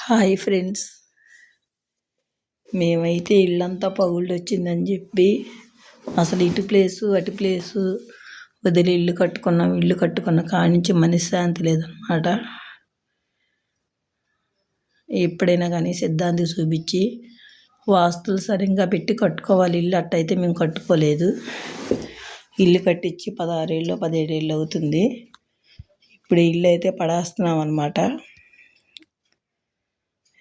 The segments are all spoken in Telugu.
హాయ్ ఫ్రెండ్స్, మేమైతే ఇల్లంతా పగుళ్ళొచ్చిందని చెప్పి అసలు ఇటు ప్లేసు అటు ప్లేసు వదిలి ఇల్లు కట్టుకున్న కానించి మనశ్శాంతి లేదన్నమాట. ఎప్పుడైనా కానీ సిద్ధాంతి చూపించి వాస్తులు సరిగ్గా పెట్టి కట్టుకోవాలి ఇల్లు. అట్టయితే మేము కట్టుకోలేదు. ఇల్లు కట్టించి 16 ఏళ్ళు 17 ఏళ్ళు అవుతుంది. ఇప్పుడు ఇల్లు అయితే పడేస్తున్నాం అన్నమాట.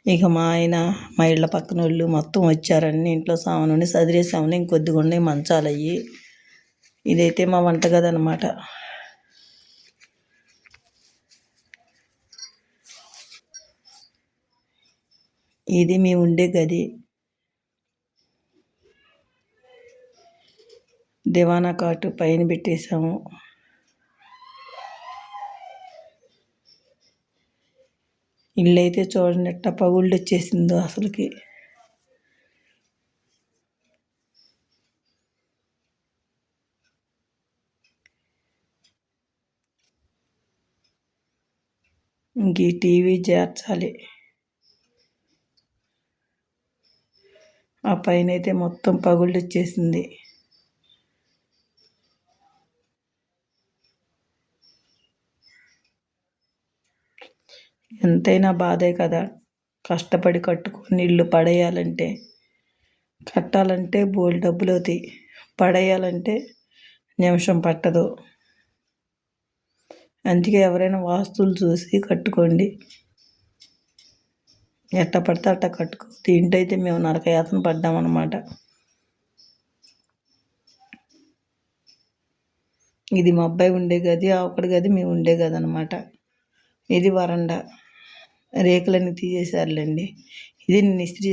ఇక మా ఆయన మా ఇళ్ళ పక్కన వాళ్ళు మొత్తం వచ్చారని ఇంట్లో సామాను సదిరేసామని ఇంకొద్దిగా ఉన్నాయి మంచాలు అయ్యి. ఇదైతే మా వంటగది అనమాట. ఇది మేము ఉండే గది. దివానా కాటు పైన పెట్టేసాము. ఇల్లు అయితే చూడండి ఎట్ట పగుళ్ళు వచ్చేసిందో అసలుకి. ఇంక ఈ టీవీ చేర్చాలి. ఆ పైన అయితే మొత్తం పగుళ్ళు వచ్చేసింది. ఎంతైనా బాధే కదా. కష్టపడి కట్టుకొని ఇల్లు పడేయాలంటే, కట్టాలంటే బోల్ డబ్బులు అవుతాయి, పడేయాలంటే నిమిషం పట్టదు. అందుకే ఎవరైనా వాస్తువులు చూసి కట్టుకోండి. ఎట్ట పడితే అట్ట కట్టుకో. దీంటైతే మేము నరకయాతన పడ్డామన్నమాట. ఇది మా అబ్బాయి ఉండే గది, ఆ ఒకటి గది మేము ఉండే గది అనమాట. ఇది వరండా. రేకులన్నీ తీసేసారులేండి. ఇది నేను ఇస్త్రీ